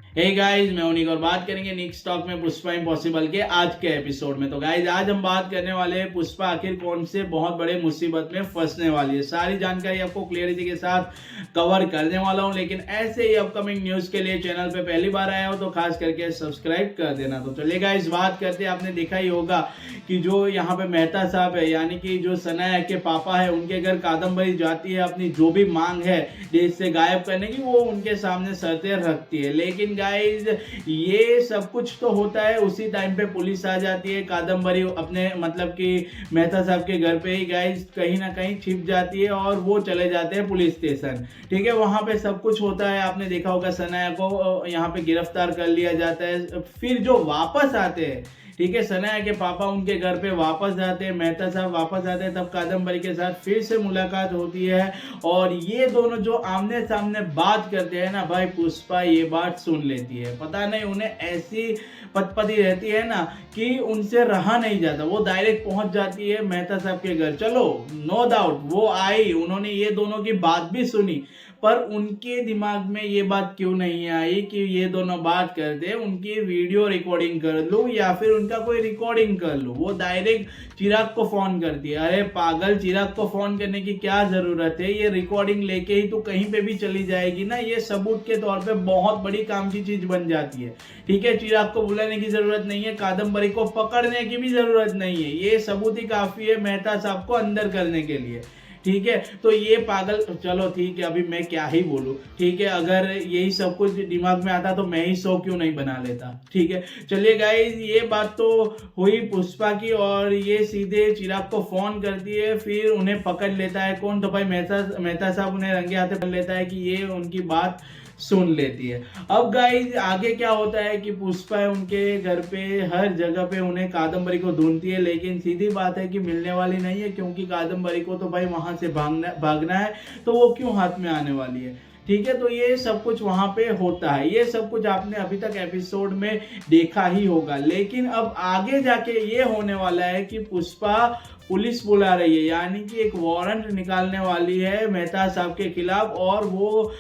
Hey guys, मैं उन्हीं और बात करेंगे नेक्स्ट टॉक में पुष्पा इम्पॉसिबल के आज के एपिसोड में। तो गाइस, आज हम बात करने वाले हैं पुष्पा आखिर कौन से बहुत बड़े मुसीबत में फंसने वाली है। सारी जानकारी आपको क्लियरिटी के साथ कवर करने वाला हूं, लेकिन ऐसे ही अपकमिंग न्यूज के लिए चैनल पे पहली बार आया हो तो खास करके सब्सक्राइब कर देना। तो चलिए गाइस, बात करते हैं। आपने देखा ही होगा कि जो यहाँ पे मेहता साहब है, यानी कि जो सनाया के पापा है, उनके घर कादम्बरी जाती है अपनी जो भी मांग है देश से गायब करने की, वो उनके सामने शर्तें रखती है। लेकिन गाइज, ये सब कुछ तो होता है, उसी टाइम पे पुलिस आ जाती है। कादम्बरी अपने मतलब कि मेहता साहब के घर पे ही गाइज कहीं ना कहीं छिप जाती है और वो चले जाते हैं पुलिस स्टेशन। ठीक है, वहां पे सब कुछ होता है। आपने देखा होगा सनाया को यहाँ पे गिरफ्तार कर लिया जाता है। फिर जो वापस आते हैं, ठीक है, सनाया के पापा उनके घर पे वापस जाते हैं, मेहता साहब वापस आते हैं, तब कादम्बरी के साथ फिर से मुलाकात होती है और ये दोनों जो आमने सामने बात करते हैं ना भाई, पुष्पा ये बात सुन लेती है। पता नहीं उन्हें ऐसी पतपती रहती है ना कि उनसे रहा नहीं जाता। वो डायरेक्ट पहुंच जाती है मेहता साहब के घर। चलो, नो डाउट वो आई, उन्होंने ये दोनों की बात भी सुनी, पर उनके दिमाग में ये बात क्यों नहीं आई कि ये दोनों बात करते, उनकी वीडियो रिकॉर्डिंग कर लूं या फिर उनका कोई रिकॉर्डिंग कर लूं। वो डायरेक्ट चिराग को फोन करती है। अरे पागल, चिराग को फोन करने की क्या जरूरत है? ये रिकॉर्डिंग लेके ही तो कहीं पे भी चली जाएगी ना, ये सबूत के तौर पे बहुत बड़ी काम की चीज बन जाती है। ठीक है, चिराग को बुलाने की जरूरत नहीं है, कादम्बरी को पकड़ने की भी जरूरत नहीं है, ये सबूत ही काफी है मेहता साहब को अंदर करने के लिए। ठीक है, तो ये पागल, चलो ठीक है, अभी मैं क्या ही बोलूं। ठीक है, अगर यही सब कुछ दिमाग में आता तो मैं ही 100 क्यों नहीं बना लेता। ठीक है, चलिए गाइस, ये बात तो हुई पुष्पा की और ये सीधे चिराग को फोन करती है। फिर उन्हें पकड़ लेता है कौन? तो भाई मेहता साहब उन्हें रंगे हाथे पकड़ लेता है कि ये उनकी बात सुन लेती है। अब गाइस, आगे क्या होता है कि पुष्पा है उनके घर पे, हर जगह पे उन्हें कादम्बरी को ढूंढती है, लेकिन सीधी बात है कि मिलने वाली नहीं है, क्योंकि कादम्बरी को तो भाई वहां से भागना है, तो वो क्यों हाथ में आने वाली है। ठीक है, तो ये सब कुछ वहां पे होता है। ये सब कुछ आपने अभी तक एपिसोड में देखा ही होगा, लेकिन अब आगे जाके ये होने वाला है कि पुष्पा पुलिस बुला रही है, यानी कि एक वारंट निकालने वाली है मेहता साहब के खिलाफ। और वो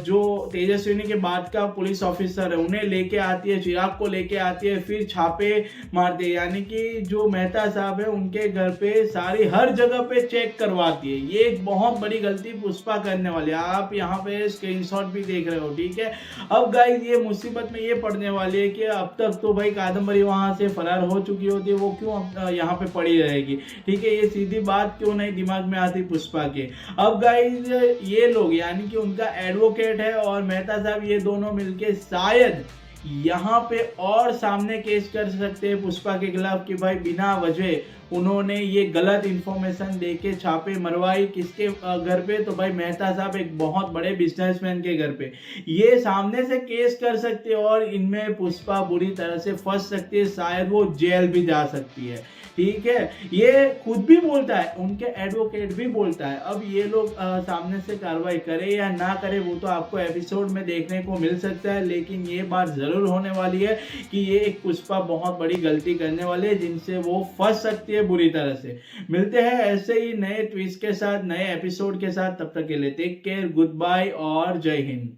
जो तेजस्विनी के बाद का पुलिस ऑफिसर है उन्हें लेके आती है, चिराग को लेके आती है, फिर छापे मारती है। यानी कि जो मेहता साहब है उनके घर पे सारी हर जगह पे चेक करवाती है। ये एक बहुत बड़ी गलती पुष्पा करने वाली है। आप यहाँ पे स्क्रीनशॉट भी देख रहे हो। ठीक है, अब गाइस, ये मुसीबत में ये पड़ने वाली है कि अब तक तो भाई कादम्बरी वहां से फरार हो चुकी होती है, वो क्यों यहाँ पे पड़ी रहेगी। ठीक है, ये सीधी बात क्यों नहीं दिमाग में आती पुष्पा के। अब गाइस, ये लोग यानी कि उनका एडवोकेट है और मेहता साहब, ये दोनों मिलके शायद यहाँ पे और सामने केस कर सकते हैं पुष्पा के खिलाफ कि भाई बिना वजह उन्होंने ये गलत इंफॉर्मेशन देके छापे मरवाई। किसके घर पे? तो भाई मेहता साहब एक बहुत बड़े बिजनेसमैन के घर पे। ये सामने से केस कर सकते हैं और इनमें पुष्पा बुरी तरह से फंस सकती है, शायद वो जेल भी जा सकती है। ठीक है, ये खुद भी बोलता है, उनके एडवोकेट भी बोलता है। अब ये लोग सामने से कार्रवाई करे या ना करे वो तो आपको एपिसोड में देखने को मिल सकता है, लेकिन ये बात जरूर होने वाली है कि ये एक पुष्पा बहुत बड़ी गलती करने वाले है जिनसे वो फंस सकती है बुरी तरह से। मिलते हैं ऐसे ही नए ट्विस्ट के साथ, नए एपिसोड के साथ। तब तक के लिए टेक केयर, गुड बाय और जय हिंद।